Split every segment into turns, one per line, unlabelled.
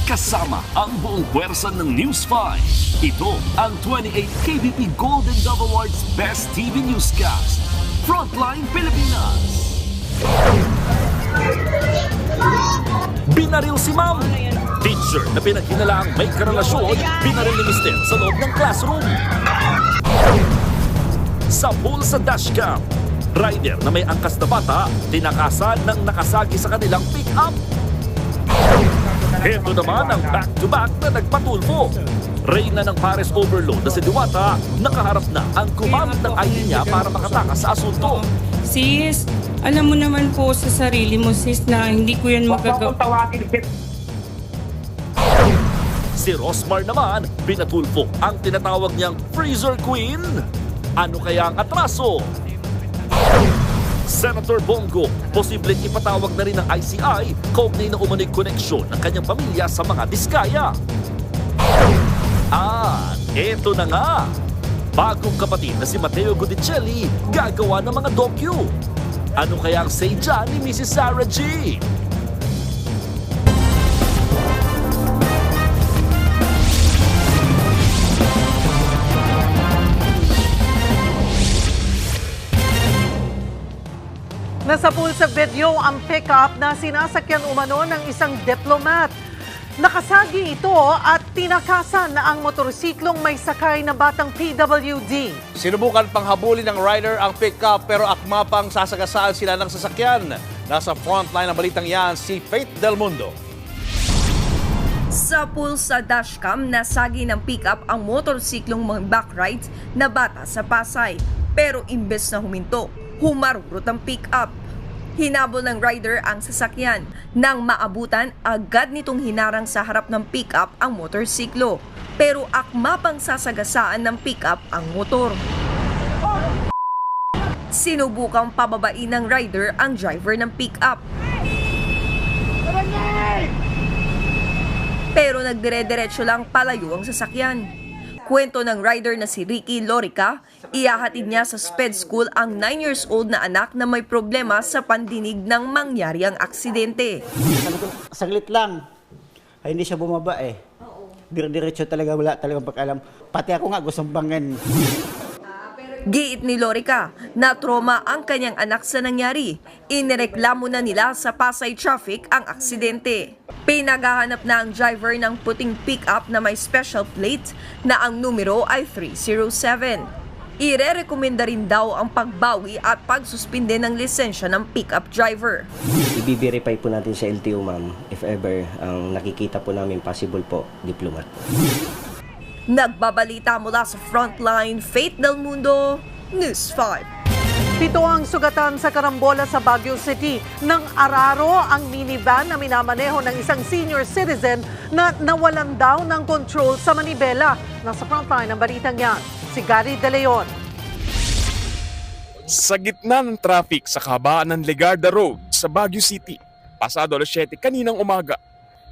Kasama ang buong puwersa ng News 5. Ito ang 28 KBP Golden Dove Awards Best TV Newscast. Frontline Pilipinas. Binaril si Ma'am. Teacher na pinaghinalaang may karelasyon, binaril ni Mister sa loob ng classroom. Sabol sa dashcam. Rider na may angkas na bata, tinakasan ng nakasagi sa kanilang pick-up. Ito naman ang back-to-back na nagpatulfo. Reyna ng Pares overload na si Diwata, nakaharap na ang gumamit ng ID niya para makatakas sa asunto.
Sis, alam mo naman po sa sarili mo, sis, na hindi ko yan magagawa.
Si Rosmar naman, pinatulfo ang tinatawag niyang Freezer Queen. Ano kaya ang atraso? Senator Bongo, posibleng ipatawag na rin ng ICI kaugnay na umano'y koneksyon ng kanyang pamilya sa mga diskaya. At eto na nga, bagong kapatid na si Matteo Gudicelli gagawa ng mga docu. Ano kaya ang say dyan ni Mrs. Sarah G?
Nasa pool sa video ang pickup na sinasakyan umano ng isang diplomat. Nakasagi ito at tinakasan na ang motorsiklong may sakay na batang PWD.
Sinubukan pang habulin ng rider ang pickup pero akma pang sasagasaan sila ng sasakyan. Nasa frontline ng balitang yan si Faith Del Mundo.
Sa pool sa dashcam, nasagi ng pickup ang motorsiklong mga backride na bata sa Pasay. Pero imbes na huminto, humarurot ang pick-up. Hinabol ng rider ang sasakyan. Nang maabutan, agad nitong hinarang sa harap ng pick-up ang motorsiklo. Pero akma pang sasagasaan ng pick-up ang motor. Sinubukang pababain ng rider ang driver ng pick-up. Pero nagdire-diretso lang palayo ang sasakyan. Kwento ng rider na si Ricky Lorica, ihahatid niya sa SPED school ang 9 years old na anak na may problema sa pandinig ng mangyari ang aksidente.
Saglit lang. Ay, hindi siya bumaba eh. Dire-diretso talaga, wala talagang pag-alam. Pati ako nga gustong bangin.
Giit ni Lorica na trauma ang kanyang anak sa nangyari. Inireklamo na nila sa Pasay Traffic ang aksidente. Pinaghahanap na ang driver ng puting pick-up na may special plate na ang numero ay 307. Ire-rekomenda rin daw ang pagbawi at pagsuspinde ng lisensya ng pick-up driver.
I-verify po natin sa LTO, ma'am, if ever ang nakikita po namin possible po, diplomat.
Nagbabalita mula sa Frontline, Faith Del Mundo, News 5.
7 ang sugatan sa karambola sa Baguio City. Nang araro ang minivan na minamaneho ng isang senior citizen na nawalan daw ng control sa manibela. Nasa frontline ang balitang yan, si Gary De Leon.
Sa gitna ng traffic sa kahabaan ng Legarda Road sa Baguio City, pasado alas 7 kaninang umaga,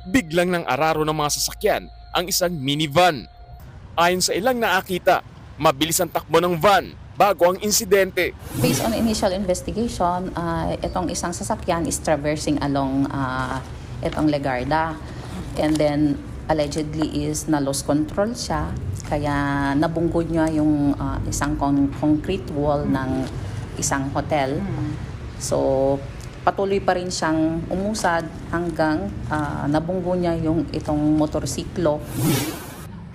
biglang nang araro ng mga sasakyan ang isang minivan. Ayon sa ilang nakakita, mabilis ang takbo ng van bago ang insidente.
Based on initial investigation, itong isang sasakyan is traversing along itong Legarda. And then allegedly is na-lost control siya. Kaya nabunggod niya yung isang concrete wall ng isang hotel. So patuloy pa rin siyang umusad hanggang nabunggo niya yung itong motorsiklo.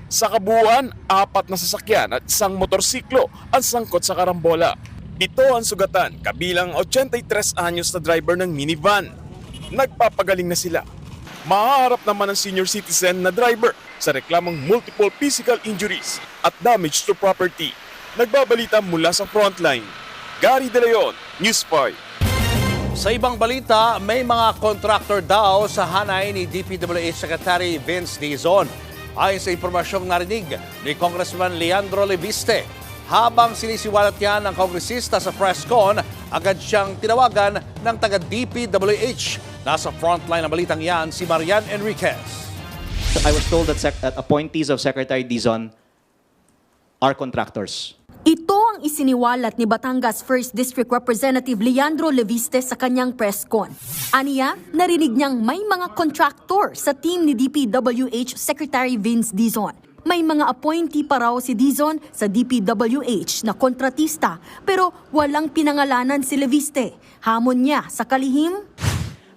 Sa kabuuan, 4 na sasakyan at isang motorsiklo ang sangkot sa karambola. Ito ang sugatan, kabilang 83 anyos na driver ng minivan. Nagpapagaling na sila. Mahaharap naman ang senior citizen na driver sa reklamong multiple physical injuries at damage to property. Nagbabalita mula sa Frontline, Gary De Leon, News 5.
Sa ibang balita, may mga contractor daw sa hanay ni DPWH Secretary Vince Dizon. Ayon sa impormasyong narinig ni Congressman Leandro Leviste, habang sinisiwalat niya ng kongresista sa press con, agad siyang tinawagan ng taga-DPWH. Nasa frontline ng balitang yan si Marian Enriquez.
I was told that appointees of Secretary Dizon are contractors.
Ito ang
ang isiniwalat ni Batangas 1st District Representative Leandro Leviste sa kanyang press con. Aniya, narinig niyang may mga contractor sa team ni DPWH Secretary Vince Dizon. May mga appointee pa raw si Dizon sa DPWH na kontratista pero walang pinangalanan si Leviste. Hamon niya sa kalihim.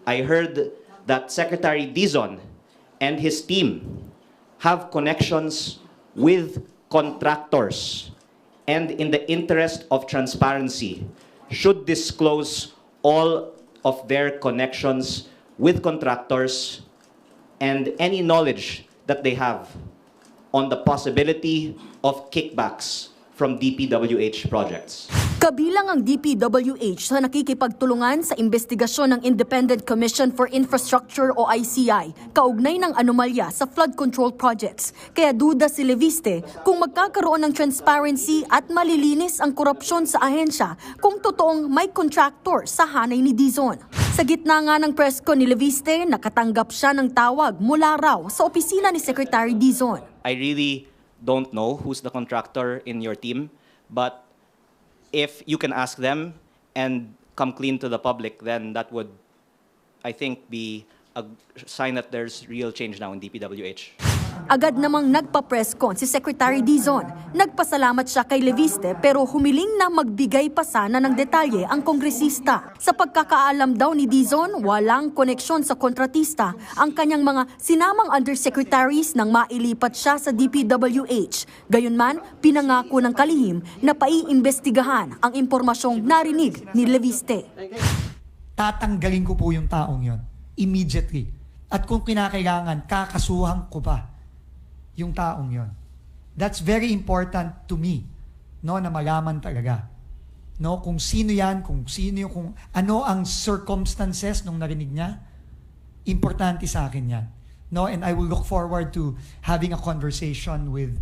I heard that Secretary Dizon and his team have connections with contractors, and in the interest of transparency, should disclose all of their connections with contractors and any knowledge that they have on the possibility of kickbacks from DPWH projects.
Kabilang ang DPWH sa nakikipagtulungan sa investigasyon ng Independent Commission for Infrastructure o ICI kaugnay ng anomalya sa flood control projects. Kaya duda si Leviste kung magkakaroon ng transparency at malilinis ang korupsyon sa ahensya kung totoong may contractor sa hanay ni Dizon. Sa gitna nga ng press con ni Leviste, nakatanggap siya ng tawag mula raw sa opisina ni Secretary Dizon.
I really don't know who's the contractor in your team, but if you can ask them and come clean to the public, then that would, I think, be a sign that there's real change now in DPWH.
Agad namang nagpa-press con si Secretary Dizon. Nagpasalamat siya kay Leviste pero humiling na magbigay pa sana ng detalye ang kongresista. Sa pagkakaalam daw ni Dizon, walang koneksyon sa kontratista ang kanyang mga sinamang undersecretaries nang mailipat siya sa DPWH. Gayunman, pinangako ng kalihim na paiimbestigahan ang impormasyong narinig ni Leviste.
Tatanggalin ko po yung taong yon immediately. At kung kinakailangan, kakasuhan ko pa yung taong yon. That's very important to me, no, na malaman talaga. No, kung sino yan, kung ano ang circumstances nung narinig niya, importante sa akin yan. No, and I will look forward to having a conversation with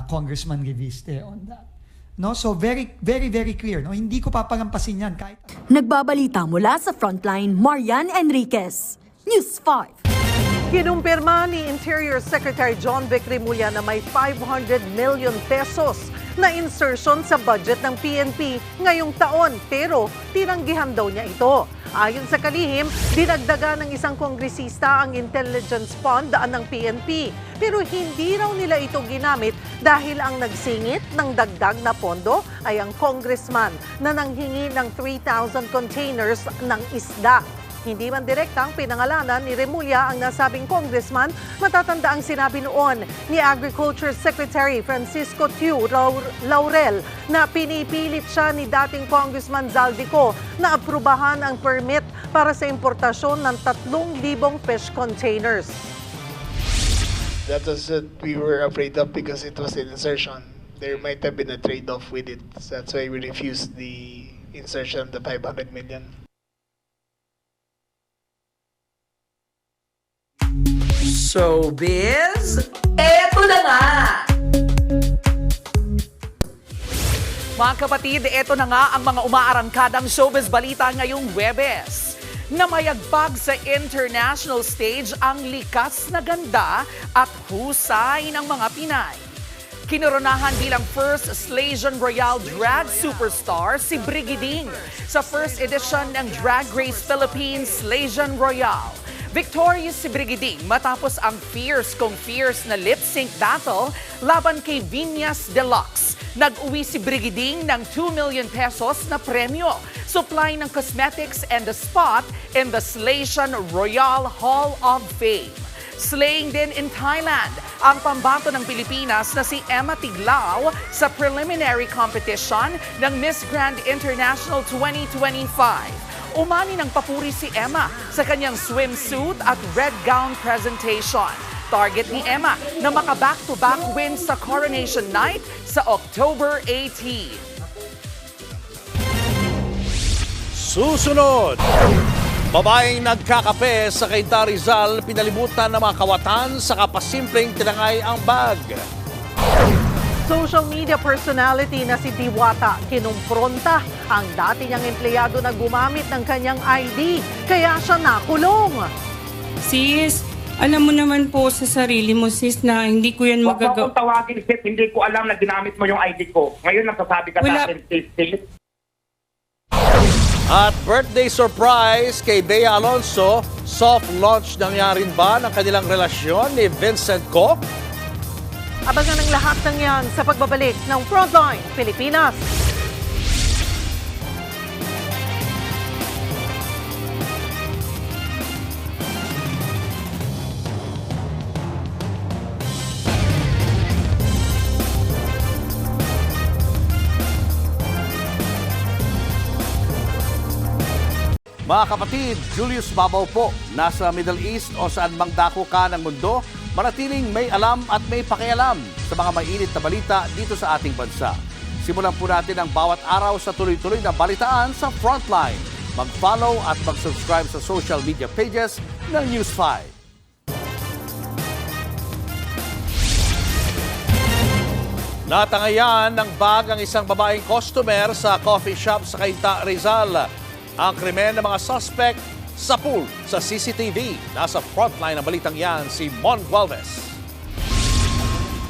Congressman Leviste on that. No, so very, very, very clear. No, hindi ko papalampasin yan kahit.
Nagbabalita mula sa Frontline, Marian Enriquez, News 5.
Kinumpirma ni Interior Secretary John Vic Remulla na may 500 million pesos na insertion sa budget ng PNP ngayong taon pero tinanggihan daw niya ito. Ayon sa kalihim, dinagdagan ng isang kongresista ang intelligence fund ng PNP pero hindi raw nila ito ginamit dahil ang nagsingit ng dagdag na pondo ay ang congressman na nanghingi ng 3,000 containers ng isda. Hindi man direktang pinangalanan ni Remulla ang nasabing congressman, matatanda ang sinabi noon ni Agriculture Secretary Francisco Tiu Laurel na pinipilit siya ni dating Congressman Zaldico na aprubahan ang permit para sa importasyon ng 3,000 fish containers.
That was what we were afraid of because it was an insertion. There might have been a trade-off with it. That's why we refused the insertion of the 500 million.
Showbiz, eto na nga!
Mga kapatid, eto na nga ang mga umaarangkadang showbiz balita ngayong Huwebes. Namayagpag sa international stage ang likas na ganda at husay ng mga Pinay. Kinoronahan bilang first Slasian Royale drag superstar si Brigiding sa first edition ng Drag Race Philippines Slasian Royale. Victorious si Brigiding matapos ang fierce na lip-sync battle laban kay Viñas Deluxe. Nag-uwi si Brigiding ng 2 million pesos na premyo, supply ng cosmetics and the spot in the Slasian Royale Hall of Fame. Slaying din in Thailand ang pambato ng Pilipinas na si Emma Tiglao sa preliminary competition ng Miss Grand International 2025. Umani ng papuri si Emma sa kanyang swimsuit at red gown presentation. Target ni Emma na maka-back-to-back win sa Coronation Night sa October 18.
Susunod, babaeng nagkakape sa Cainta Rizal, pinalibutan ng mga kawatan sa kapasimpleng tinangay ang bag.
Social media personality na si Diwata kinumpronta ang dati niyang empleyado na gumamit ng kanyang ID, kaya siya nakulong.
Sis, Alam mo naman po sa sarili mo, sis, na hindi ko yan
Huwag mo
magagawa.
akong tawagin, sis. Hindi ko alam na ginamit mo yung ID ko. Ngayon nagsasabi ka
Wala.
sa akin, sis.
At birthday surprise kay Bea Alonso, soft launch nangyari ba ng kanilang relasyon ni Vincent Ko?
Abangan ang lahat ng yan sa pagbabalik ng Frontline Pilipinas.
Mga kapatid, Julius Babaw po, nasa Middle East o saan mang dako ka ng mundo, manatiling may alam at may pakialam sa mga mainit na balita dito sa ating bansa. Simulan po natin ang bawat araw sa tuloy-tuloy na balitaan sa Frontline. Mag-follow at mag-subscribe sa social media pages ng News 5. Natangayan ng bag ang isang babaeng customer sa coffee shop sa Cainta, Rizal. Ang krimen ng mga suspect sa pool sa CCTV. Nasa frontline ng balitang yan si Mon Gualvez.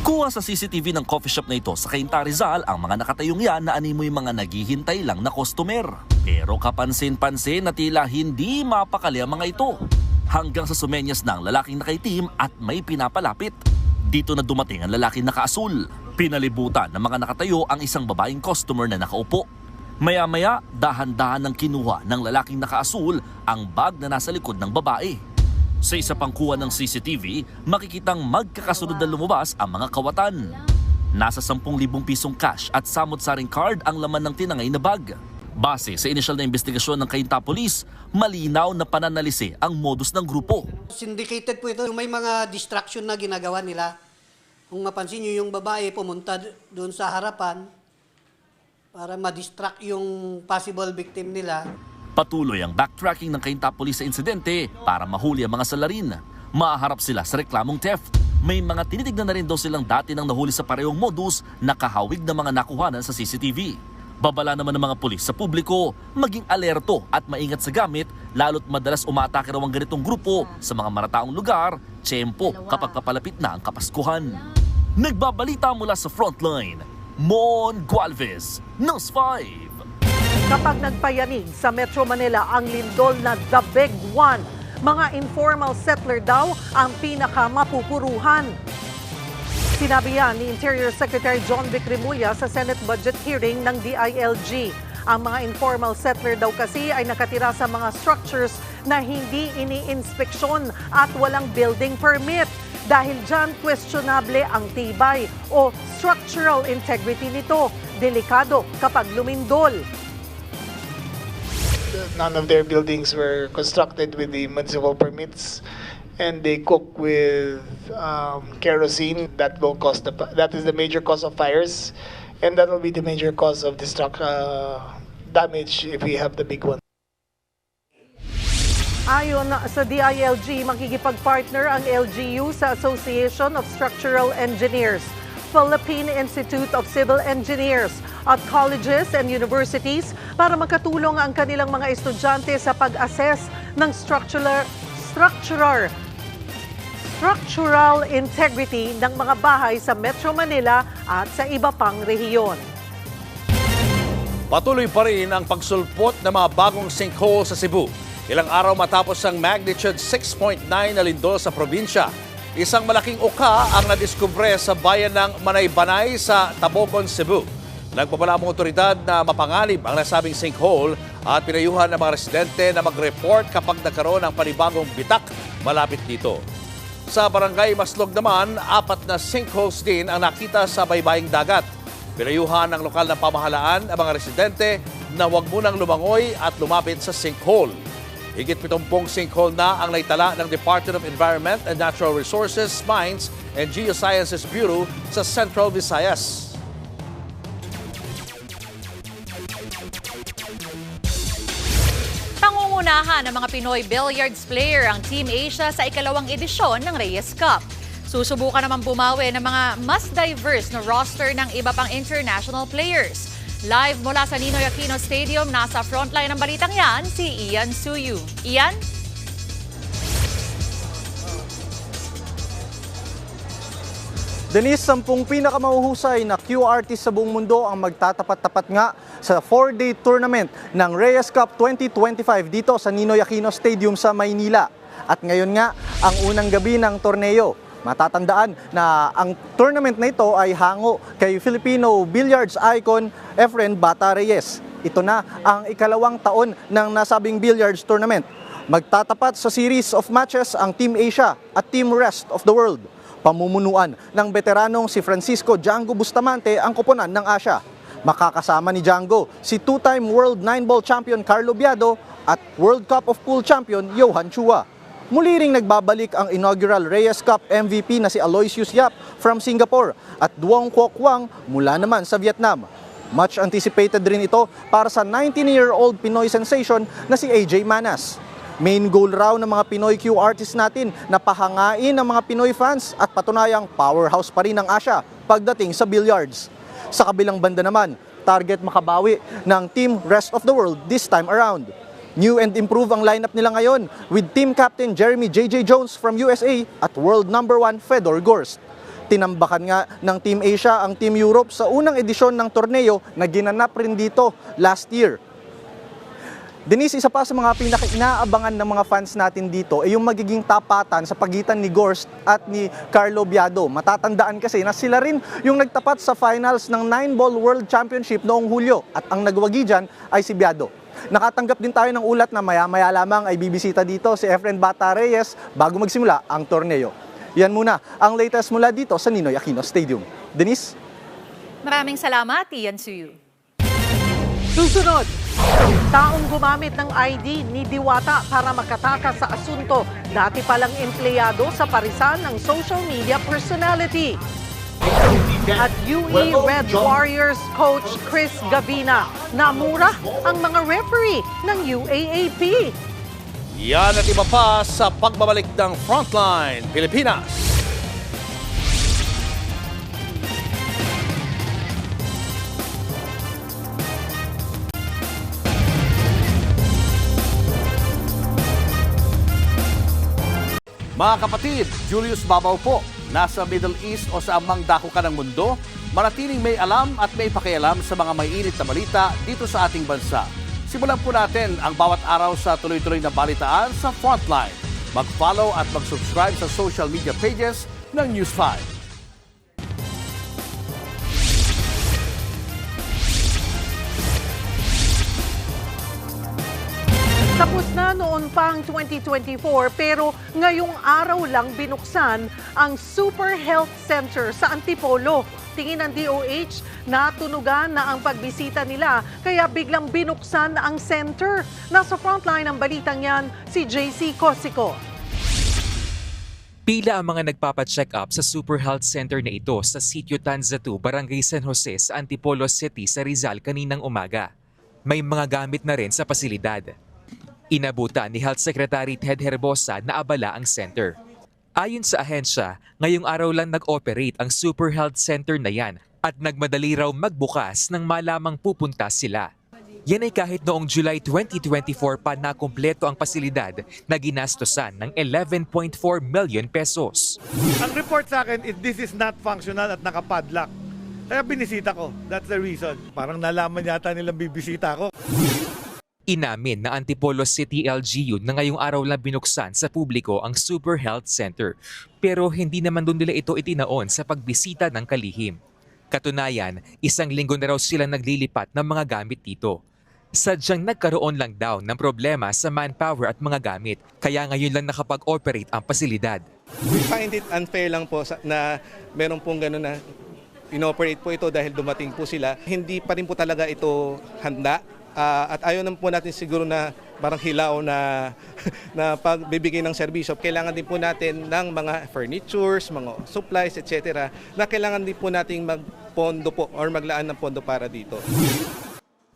Kuha sa CCTV ng coffee shop na ito sa Cainta, Rizal ang mga nakatayong yan na animoy mga naghihintay lang na customer. Pero kapansin-pansin na tila hindi mapakali ang mga ito. Hanggang sa sumenyas ng lalaking nakaitim at may pinapalapit. Dito na dumating ang lalaking nakaasul. Pinalibutan ng mga nakatayo ang isang babaeng customer na nakaupo. Maya-maya, dahan-dahan ng kinuha ng lalaking nakaasul ang bag na nasa likod ng babae. Sa isa pang kuha ng CCTV, makikitang magkakasunod na lumabas ang mga kawatan. Nasa 10,000 pisong cash at samot-saring card ang laman ng tinangay na bag. Base sa inisyal na investigasyon ng Cainta Police, malinaw na pananalisi ang modus ng grupo.
Syndicated po ito. May mga distraction na ginagawa nila. Kung mapansin nyo, yung babae pumunta doon sa harapan, para ma-distract yung possible victim nila.
Patuloy ang backtracking ng Cainta Police sa insidente para mahuli ang mga salarin. Maaharap sila sa reklamong theft. May mga tinitignan na rin daw silang dati nang nahuli sa parehong modus na kahawig ng mga nakuhanan sa CCTV. Babala naman ng mga pulis sa publiko, maging alerto at maingat sa gamit, lalo't madalas umaatake raw ang ganitong grupo sa mga marataong lugar, tiyempo kapag papalapit na ang Kapaskuhan. Nagbabalita mula sa Frontline, Mon Gualvez, News 5.
Kapag nagpayanig sa Metro Manila ang lindol na The Big One, mga informal settler daw ang pinakamapupuruhan. Sinabi yan ni Interior Secretary John Vic Remulla sa Senate budget hearing ng DILG. Ang mga informal settler daw kasi ay nakatira sa mga structures na hindi ini-inspeksyon at walang building permit. Dahil dyan, questionable ang tibay o structural integrity nito. Delikado kapag lumindol.
None of their buildings were constructed with the municipal permits, and they cook with kerosene. That is the major cause of fires, and that will be the major cause of damage if we have the big one.
Ayon sa DILG, makikipag-partner ang LGU sa Association of Structural Engineers, Philippine Institute of Civil Engineers at colleges and universities para makatulong ang kanilang mga estudyante sa pag-assess ng structural integrity ng mga bahay sa Metro Manila at sa iba pang rehiyon.
Patuloy pa rin ang pagsulpot ng mga bagong sinkhole sa Cebu. Ilang araw matapos ang magnitude 6.9 na lindol sa probinsya. Isang malaking uka ang nadiskubre sa bayan ng Manay-Banay sa Tabogon, Cebu. Nagpapala ang otoridad na mapanganib ang nasabing sinkhole at pinayuhan ng mga residente na mag-report kapag nagkaroon ng panibagong bitak malapit dito. Sa barangay Maslog naman, 4 na sinkholes din ang nakita sa baybaying dagat. Pinayuhan ng lokal na pamahalaan ang mga residente na huwag munang lumangoy at lumapit sa sinkhole. Higit 70 sinkhole na ang naitala ng Department of Environment and Natural Resources, Mines and Geosciences Bureau sa Central Visayas.
Pangungunahan ng mga Pinoy billiards player ang Team Asia sa ikalawang edisyon ng Reyes Cup. Susubukan naman bumawi ng mga mas diverse na roster ng iba pang international players. Live mula sa Ninoy Aquino Stadium, nasa frontline ng balitang yan, si Ian Suyu. Ian?
Denise, 10 pinakamahuhusay na Q artist sa buong mundo ang magtatapat-tapat nga sa 4-day tournament ng Reyes Cup 2025 dito sa Ninoy Aquino Stadium sa Maynila. At ngayon nga, ang unang gabi ng torneo. Matatandaan na ang tournament na ito ay hango kay Filipino billiards icon Efren Bata Reyes. Ito na ang ikalawang taon ng nasabing billiards tournament. Magtatapat sa series of matches ang Team Asia at Team Rest of the World. Pamumunuan ng veteranong si Francisco Django Bustamante ang koponan ng Asia. Makakasama ni Django si two-time World 9-ball champion Carlo Biado at World Cup of Pool champion Johan Chua. Muli ring nagbabalik ang inaugural Reyes Cup MVP na si Aloysius Yap from Singapore at Duong Quoc Quang mula naman sa Vietnam. Much anticipated rin ito para sa 19-year-old Pinoy sensation na si AJ Manas. Main goal raw ng mga Pinoy Q artists natin na pahangain ng mga Pinoy fans at patunayang powerhouse pa rin ng Asia pagdating sa billiards. Sa kabilang banda naman, target makabawi ng Team Rest of the World this time around. New and improved ang lineup nila ngayon with team captain Jeremy J.J. Jones from USA at world number 1 Fedor Gorst. Tinambakan nga ng Team Asia ang Team Europe sa unang edisyon ng torneo na ginanap rin dito last year. Denise, isa pa sa mga pinaka-inaabangan ng mga fans natin dito ay yung magiging tapatan sa pagitan ni Gorst at ni Carlo Biado. Matatandaan kasi na sila rin yung nagtapat sa finals ng 9-ball World Championship noong Hulyo at ang nagwagi dyan ay si Biado. Nakatanggap din tayo ng ulat na maya-maya lamang ay bibisita dito si Efren Bata Reyes bago magsimula ang torneo. Yan muna ang latest mula dito sa Ninoy Aquino Stadium. Denise?
Maraming salamat, Ian Suyu.
Susunod, taong gumamit ng ID ni Diwata para makatakas sa asunto. Dati palang empleyado sa parisan ng social media personality. At UE Red Warriors coach Chris Gavina, namura ang mga referee ng UAAP.
Yan at iba pa sa pagbabalik ng Frontline Pilipinas. Mga kapatid, Julius Babaw po. Nasa Middle East o sa amang dako ka ng mundo, manatiling may alam at may pakialam sa mga may init na balita dito sa ating bansa. Simulan po natin ang bawat araw sa tuloy-tuloy na balitaan sa Frontline. Mag-follow at mag-subscribe sa social media pages ng News 5.
Tapos na noon pang 2024 pero ngayong araw lang binuksan ang Super Health Center sa Antipolo. Tingin ng DOH na tunugan na ang pagbisita nila kaya biglang binuksan ang center. Nasa frontline ng balitang yan si JC Cosico.
Pila ang mga nagpapacheck up sa Super Health Center na ito sa Sitio Tanza 2, Barangay San Jose sa Antipolo City sa Rizal kaninang umaga. May mga gamit na rin sa pasilidad. Inabutan ni Health Secretary Ted Herbosa na abala ang center. Ayon sa ahensya, ngayong araw lang nag-operate ang Super Health Center na yan at nagmadali raw magbukas nang malamang pupunta sila. Yan ay kahit noong July 2024 pa nakumpleto ang pasilidad na ginastosan ng 11.4 million pesos.
Ang report sa akin is this is not functional at nakapadlock. Kaya binisita ko. That's the reason. Parang nalaman yata nilang bibisita ko.
Inamin na Antipolo City LGU na ngayong araw lang binuksan sa publiko ang Super Health Center. Pero hindi naman doon nila ito itinaon sa pagbisita ng kalihim. Katunayan, isang linggo na raw sila naglilipat ng mga gamit dito. Sadyang nagkaroon lang daw ng problema sa manpower at mga gamit, kaya ngayon lang nakapag-operate ang pasilidad.
We find it unfair lang po na meron pong gano'n na inoperate po ito dahil dumating po sila. Hindi pa rin po talaga ito handa. At ayaw naman po natin siguro na parang hilaw na pagbibigay ng serbisyo. Kailangan din po natin ng mga furnitures, mga supplies, etc. na kailangan din po nating magpondo po or maglaan ng pondo para dito.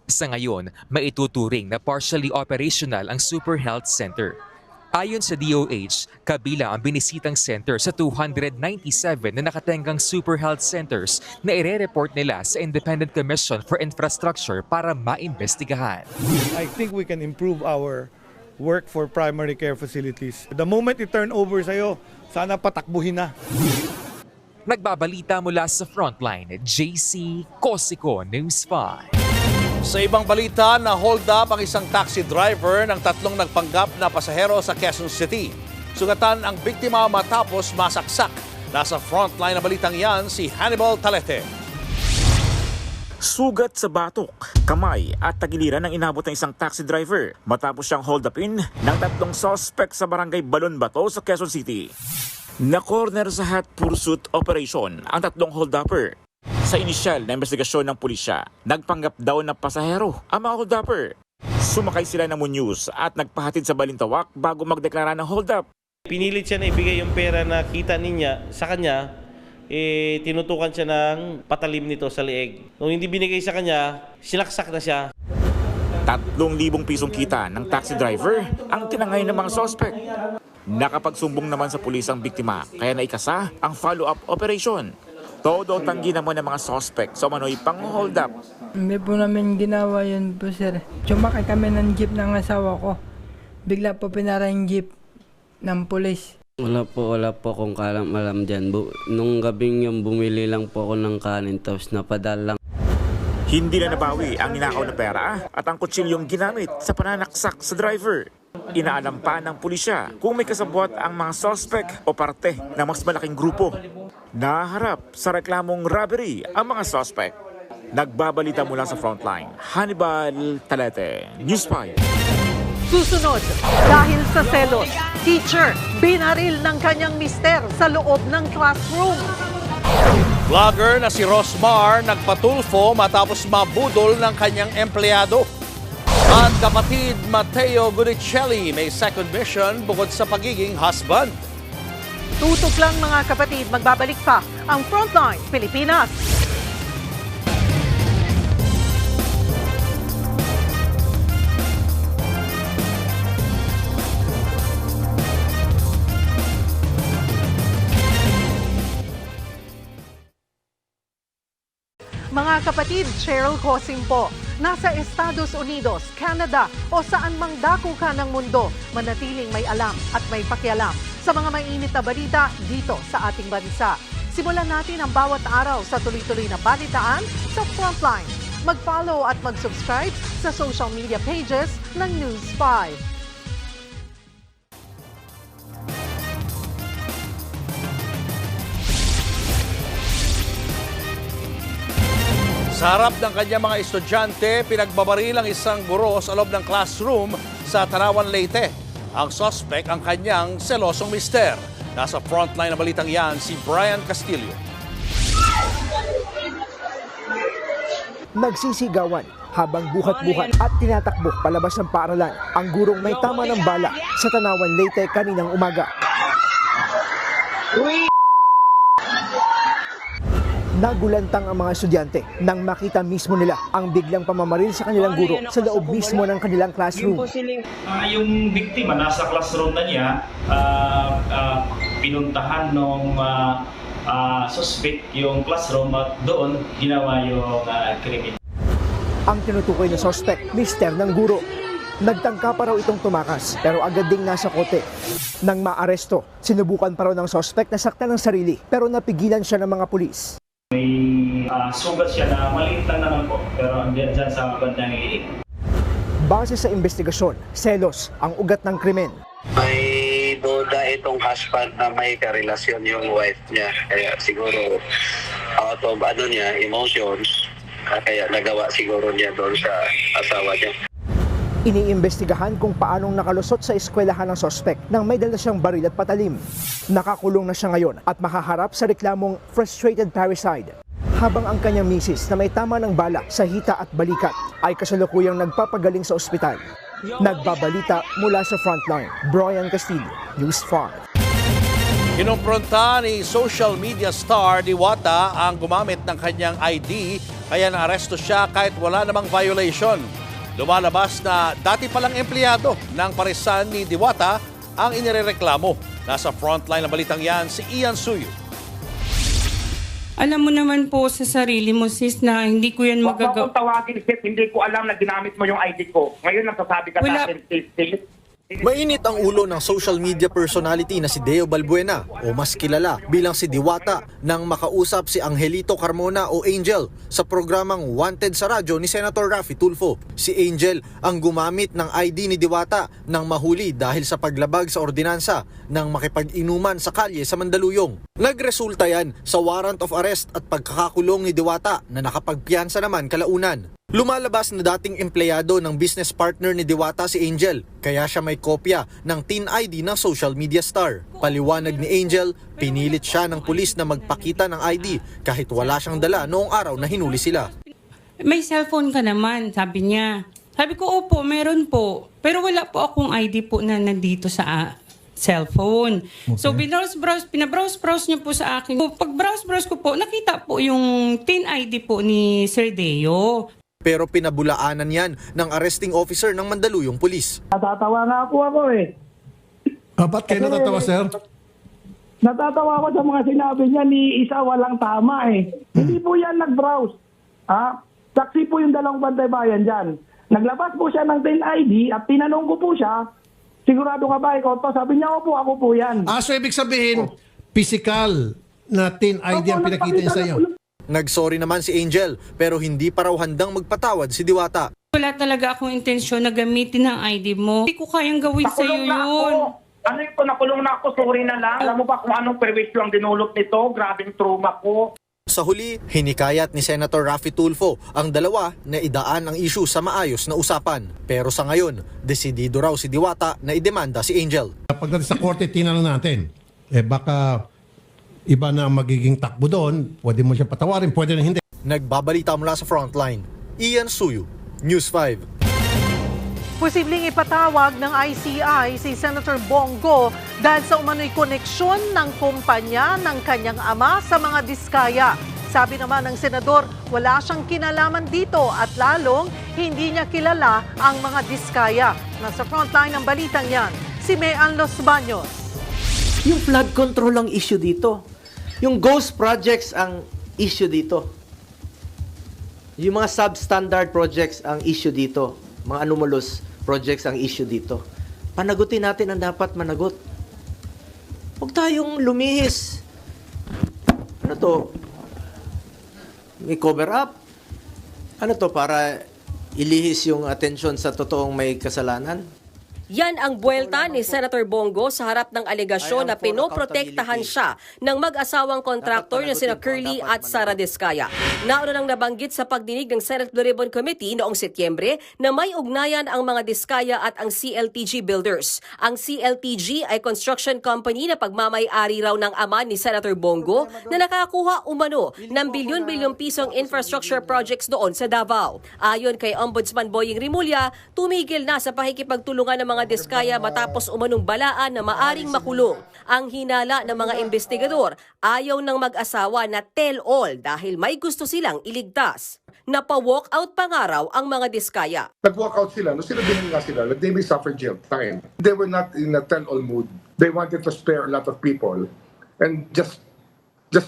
Sa ngayon, maituturing na partially operational ang Super Health Center. Ayon sa DOH, kabilang ang binisitang center sa 297 na nakatenggang Super Health Centers na ire-report nila sa Independent Commission for Infrastructure para maimbestigahan.
I think we can improve our work for primary care facilities. The moment i-turn over sa'yo, sana patakbuhin na.
Nagbabalita mula sa Frontline, JC Cosico, News 5.
Sa ibang balita, na-hold up ang isang taxi driver ng 3 nagpanggap na pasahero sa Quezon City. Sugatan ang biktima matapos masaksak. Nasa frontline na balitang yan si Hannibal Talete.
Sugat sa batok, kamay at tagiliran ang inabot ng isang taxi driver matapos siyang hold upin ng 3 suspect sa barangay Balon Bato sa Quezon City. Na-corner sa hot pursuit operation ang 3 hold-upper. Sa inisyal na investigasyon ng pulisya, nagpanggap daw na pasahero ang mga hold-upper. Sumakay sila ng Muñoz at nagpahatid sa Balintawak bago magdeklara ng hold-up.
Pinilit siya na ibigay yung pera na kita niya sa kanya, tinutukan siya ng patalim nito sa leeg. Nung hindi binigay sa kanya, sinaksak na siya.
3,000 pisong kita ng taxi driver ang tinangay ng mga suspect. Nakapagsumbong naman sa pulis ang biktima kaya naikasa ang follow-up operation. Todo tanggi naman ng mga suspect sa manoy pang hold up.
Hindi po namin ginawa yun po, sir. Sumakay kami ng jeep ng asawa ko. Bigla po pinara yung jeep ng pulis.
Wala po akong kalam-alam dyan. Nung gabing yung bumili lang po ako ng kanin tapos napadala lang.
Hindi na nabawi ang ninakaw na pera at ang kutsilyong ginamit sa pananaksak sa driver. Inaalam pa ng pulisya kung may kasabwat ang mga suspect o parte ng mas malaking grupo. Naharap sa reklamong robbery ang mga suspect. Nagbabalita mula sa Frontline, Hannibal Talete, News 5.
Susunod, dahil sa selos, teacher binaril ng kanyang mister sa loob ng classroom.
Vlogger na si Rosmar nagpatulfo matapos mabudol ng kanyang empleyado. At kapatid Mateo Gudicelli may second mission bukod sa pagiging husband.
Tutok lang mga kapatid, magbabalik pa ang Frontline Pilipinas. Mga kapatid, Cheryl Cosim po. Nasa Estados Unidos, Canada o saan mang dako ka ng mundo, manatiling may alam at may pakialam sa mga mainit na balita dito sa ating bansa. Simulan natin ang bawat araw sa tuloy-tuloy na balitaan sa Frontline. Mag-follow at mag-subscribe sa social media pages ng News 5.
Sa harap ng kanyang mga estudyante, pinagbabaril ang isang guro sa loob ng classroom sa Tanawan, Leyte. Ang suspect ang kanyang selosong mister. Nasa frontline na balitang yan si Brian Castillo.
Nagsisigawan habang buhat-buhat at tinatakbo palabas ng paaralan ang gurong may tama ng bala sa Tanawan, Leyte kaninang umaga. Nagulantang ang mga estudyante nang makita mismo nila ang biglang pamamaril sa kanilang guro sa loob mismo ng kanilang classroom.
Yung biktima nasa classroom na niya, pinuntahan ng suspect yung classroom at doon ginawa yung krimen.
Ang tinutukoy na suspect, mister ng guro. Nagtangka pa raw itong tumakas pero agad ding nasa kote. Nang maaresto, sinubukan pa raw ng suspect na saktan ng sarili pero napigilan siya ng mga pulis.
May sugat siya na maliit lang naman po, pero dyan sa bandang ilig.
Base sa investigasyon, selos ang ugat ng krimen.
May duda itong husband na may karelasyon yung wife niya. Kaya siguro out of emotions, kaya nagawa siguro niya doon sa asawa niya.
Iniimbestigahan kung paanong nakalusot sa eskwelahan ng sospek nang may dala siyang baril at patalim. Nakakulong na siya ngayon at makaharap sa reklamong frustrated parricide. Habang ang kanyang misis na may tama ng bala sa hita at balikat ay kasalukuyang nagpapagaling sa ospital. Nagbabalita mula sa Frontline, Brian Castillo, News 5.
Kinumpronta ni social media star Diwata ang gumamit ng kanyang ID kaya naaresto siya kahit wala namang violation. Lumalabas na dati palang empleyado ng parisan ni Diwata ang inirereklamo. Nasa frontline ng balitang yan si Ian Suyo.
Alam mo naman po sa sarili mo, sis, na hindi ko yan magagawa.
Huwag mo tawagin, sis. Hindi ko alam na ginamit mo yung ID ko. Ngayon, nagsasabi ka sa akin, sis.
Mainit ang ulo ng social media personality na si Deo Balbuena o mas kilala bilang si Diwata nang makausap si Angelito Carmona o Angel sa programang Wanted sa radyo ni Senator Raffy Tulfo. Si Angel ang gumamit ng ID ni Diwata nang mahuli dahil sa paglabag sa ordinansa ng makipag-inuman sa kalye sa Mandaluyong. Nagresulta yan sa warrant of arrest at pagkakakulong ni Diwata na nakapagpiyansa naman kalaunan. Lumalabas na dating empleyado ng business partner ni Diwata si Angel, kaya siya may kopya ng TIN ID ng social media star. Paliwanag ni Angel, pinilit siya ng pulis na magpakita ng ID kahit wala siyang dala noong araw na hinuli sila.
May cellphone ka naman, sabi niya. Sabi ko, opo, meron po. Pero wala po akong ID po na nandito sa cellphone. Okay. So, pinabrowse niya po sa akin. Pag-browse ko po, nakita po yung TIN ID po ni Sir Deo.
Pero pinabulaanan yan ng arresting officer ng Mandaluyong Police.
Natatawa nga po ako eh.
Ba't kayo natatawa, sir?
Natatawa ako sa mga sinabi niya ni isa walang tama eh. Hindi po yan nag-browse. Saksi po yung dalawang bantay bayan dyan. Naglabas po siya ng TIN ID at tinanong ko po siya, sigurado ka ba ikaw to? Sabi niya, opo, ako po yan.
So ibig sabihin, physical na TIN ID ang pinakita niya sa iyo?
Nagsorry naman si Angel pero hindi pa raw handang magpatawad si Diwata.
Wala talaga akong intensyon na gamitin ang ID mo. Hindi ko kayang gawin sa iyo yun.
Ano ito, nakulong na ako, sorry na lang. Alam mo ba kung anong perwisyo ang dinulot nito? Grabing trauma ko.
Sa huli, hinikayat ni Senator Raffy Tulfo ang dalawa na idaan ang issue sa maayos na usapan. Pero sa ngayon, desidido raw si Diwata na idemanda si Angel.
Pagdating sa korte, tinanong natin, baka iba na magiging takbo doon, pwede mo siya patawarin, pwede na hindi.
Nagbabalita mula sa frontline, Ian Suyu, News 5.
Posibleng ipatawag ng ICI si Senator Bongo dahil sa umano'y koneksyon ng kumpanya ng kanyang ama sa mga diskaya. Sabi naman ng senador, wala siyang kinalaman dito at lalong hindi niya kilala ang mga diskaya. Nasa frontline ng balitang yan, si Mean Los Baños.
Yung flood control ang issue dito. Yung ghost projects ang issue dito. Yung mga substandard projects ang issue dito. Mga anomalous projects ang issue dito. Panagutin natin ang dapat managot. Huwag tayong lumihis. Ano to? May cover up? Ano to para ilihis yung atensyon sa totoong may kasalanan?
Yan ang buwelta ni Senator Bongo sa harap ng alegasyon na pinoprotektahan siya ng mag-asawang kontraktor na sina Curly at Sara Diskaya. Nauna nang nabanggit sa pagdinig ng Senate Blue Ribbon Committee noong Setyembre na may ugnayan ang mga Diskaya at ang CLTG Builders. Ang CLTG ay construction company na pagmamay-ari raw ng ama ni Senator Bongo na nakakuha umano ng bilyon-bilyong pisong infrastructure projects doon sa Davao. Ayon kay Ombudsman Boying Rimulya, tumigil na sa pakikipagtulungan ng mga Diskaya matapos umanong balaan na maaring makulong. Ang hinala ng mga investigador, ayaw ng mag-asawa na tell-all dahil may gusto silang iligtas. Napa-walk out pa nga raw ang mga Diskaya.
Nag-walk out sila, no, sinabihan nga sila that they may suffer jail time. They were not in a tell-all mood. They wanted to spare a lot of people and just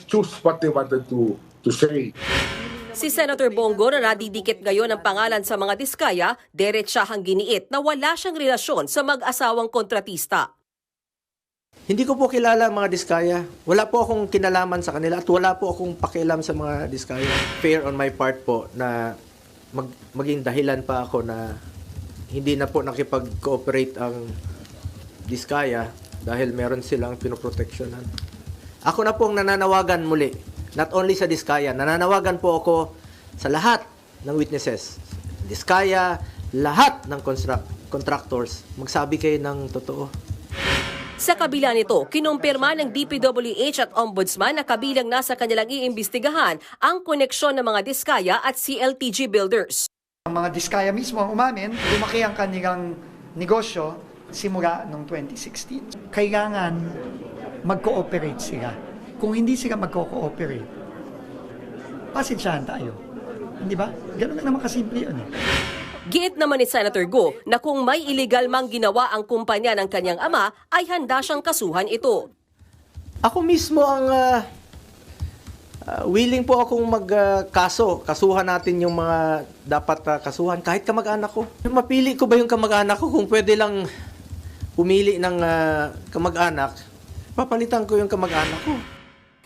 choose what they wanted to say.
Si Senator Bongo na nadidikit ngayon ang pangalan sa mga Diskaya, diretsahang giniit na wala siyang relasyon sa mag-asawang kontratista.
Hindi ko po kilala ang mga Diskaya. Wala po akong kinalaman sa kanila at wala po akong pakialam sa mga Diskaya. Fair on my part po na maging dahilan pa ako na hindi na po nakipag-cooperate ang Diskaya dahil meron silang pinoproteksyonan. Ako na pong nananawagan muli. Not only sa Diskaya, nananawagan po ako sa lahat ng witnesses. Diskaya, lahat ng contractors, magsabi kayo ng totoo.
Sa kabila nito, kinumpirma ng DPWH at Ombudsman na kabilang na sa kanilang iimbestigahan ang koneksyon ng mga Diskaya at CLTG Builders.
Ang mga Diskaya mismo ang umamin, lumaki ang kanilang negosyo simula noong 2016. Kailangan mag-cooperate sila. Kung hindi sila magko-cooperate, pasensyahan tayo. Hindi ba? Ganun lang naman kasimple yun.
Giit naman ni Senator Go na kung may illegal mang ginawa ang kumpanya ng kanyang ama, ay handa siyang kasuhan ito.
Ako mismo ang willing po akong magkaso. Kasuhan natin yung mga dapat kasuhan kahit kamag-anak ko. Mapili ko ba yung kamag-anak ko kung pwede lang pumili ng kamag-anak, papalitan ko yung kamag-anak ko.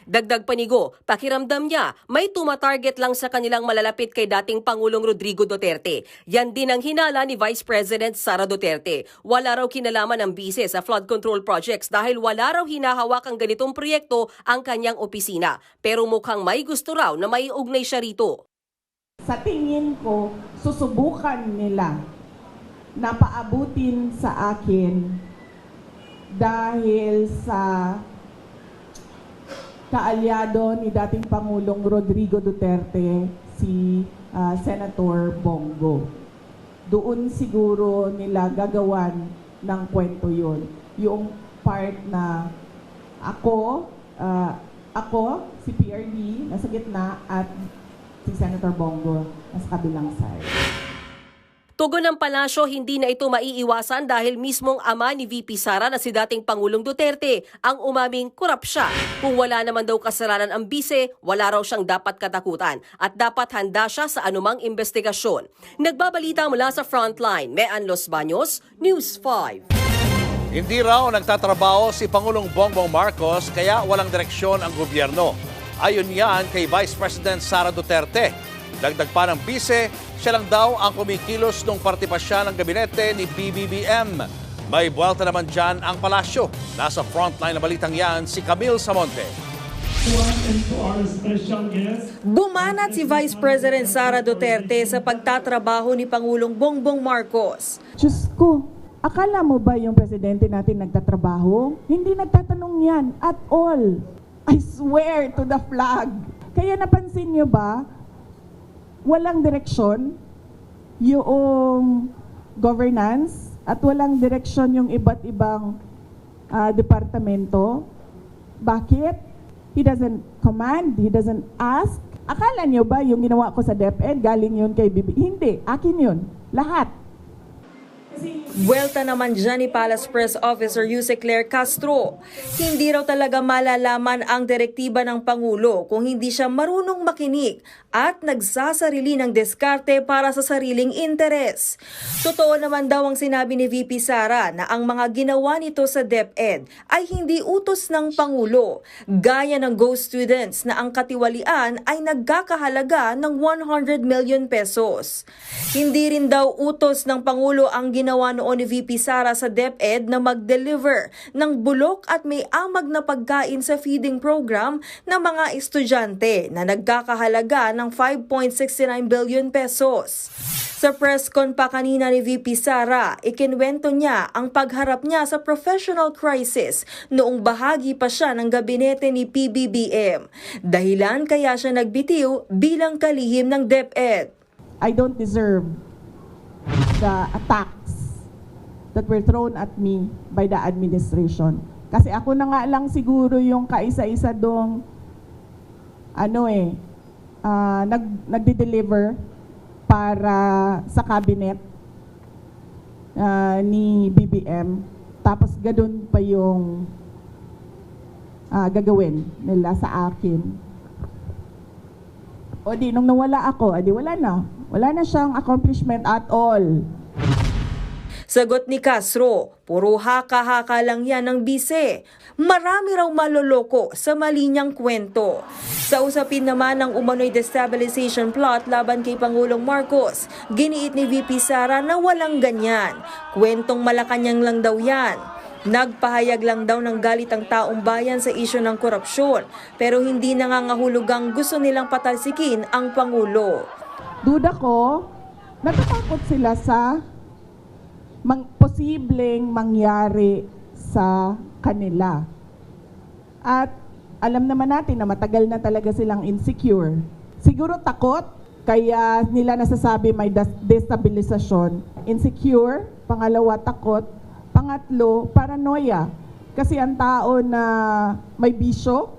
Dagdag panigo, pakiramdam niya may tumatarget lang sa kanilang malalapit kay dating Pangulong Rodrigo Duterte. Yan din ang hinala ni Vice President Sara Duterte. Wala raw kinalaman ng bise sa flood control projects dahil wala raw hinahawak ang ganitong proyekto ang kanyang opisina. Pero mukhang may gusto raw na maiugnay siya rito.
Sa tingin ko, susubukan nila na paabutin sa akin dahil sa kaalyado ni dating Pangulong Rodrigo Duterte, si Senator Bongo. Doon siguro nila gagawan ng kwento yun. Yung part na ako, si PRD, nasa gitna, at si Senator Bongo, nasa kabilang side.
Tugon ng palasyo, hindi na ito maiiwasan dahil mismong ama ni VP Sara na si dating Pangulong Duterte ang umaming korap siya. Kung wala naman daw kasalanan ang bise, wala raw siyang dapat katakutan at dapat handa siya sa anumang investigasyon. Nagbabalita mula sa Frontline, Mean Los Baños, News 5.
Hindi raw nagtatrabaho si Pangulong Bongbong Marcos kaya walang direksyon ang gobyerno. Ayon yan kay Vice President Sara Duterte. Dagdag pa ng bise, siya lang daw ang kumikilos nung parte pa siya ng gabinete ni PBBM. May buwelta naman dyan ang palasyo. Nasa frontline na balitang yan si Camille Samonte.
Bumanat si Vice President Sara Duterte sa pagtatrabaho ni Pangulong Bongbong Marcos.
Diyos ko, akala mo ba yung presidente natin nagtatrabaho? Hindi nagtatanong yan at all. I swear to the flag. Kaya napansin niyo ba, walang direksyon yung governance at walang direksyon yung iba't ibang departamento. Bakit? He doesn't command, he doesn't ask. Akala niyo ba yung ginawa ko sa DepEd, galing yun kay Bibi? Hindi, akin yun. Lahat.
Buwelta naman dyan ni Palace Press Officer Yuse Claire Castro. Hindi raw talaga malalaman ang direktiba ng Pangulo kung hindi siya marunong makinig at nagsasarili ng diskarte para sa sariling interes. Totoo naman daw ang sinabi ni VP Sara na ang mga ginawa nito sa DepEd ay hindi utos ng Pangulo, gaya ng Go Students na ang katiwalian ay nagkakahalaga ng 100 million pesos. Hindi rin daw utos ng Pangulo ang ginawa noon ni VP Sara sa DepEd na mag-deliver ng bulok at may amag na pagkain sa feeding program ng mga estudyante na nagkakahalaga ng 5.69 billion pesos. Sa press con pa kanina ni VP Sara, ikinwento niya ang pagharap niya sa professional crisis noong bahagi pa siya ng gabinete ni PBBM. Dahilan kaya siya nagbitiw bilang kalihim ng DepEd.
I don't deserve the attacks that were thrown at me by the administration. Kasi ako na nga lang siguro yung kaisa-isa dong nagde-deliver para sa cabinet ni BBM. Tapos ganun pa yung gagawin nila sa akin. O di, nung nawala ako, edi wala na. Wala na siyang accomplishment at all.
Sagot ni Castro, puro haka-haka lang yan ng bise. Marami raw maloloko sa mali niyang kwento. Sa usapin naman ng umano'y destabilization plot laban kay Pangulong Marcos, giniit ni VP Sara na walang ganyan. Kwentong Malacanang lang daw yan. Nagpahayag lang daw ng galit ang taong bayan sa isyu ng korupsyon, pero hindi nangangahulugang gusto nilang patalsikin ang Pangulo.
Duda ko, natatakot sila sa posibleng mangyari sa kanila. At alam naman natin na matagal na talaga silang insecure. Siguro takot, kaya nila nasasabi may destabilisasyon. Insecure, pangalawa takot, pangatlo paranoia. Kasi ang tao na may bisyo,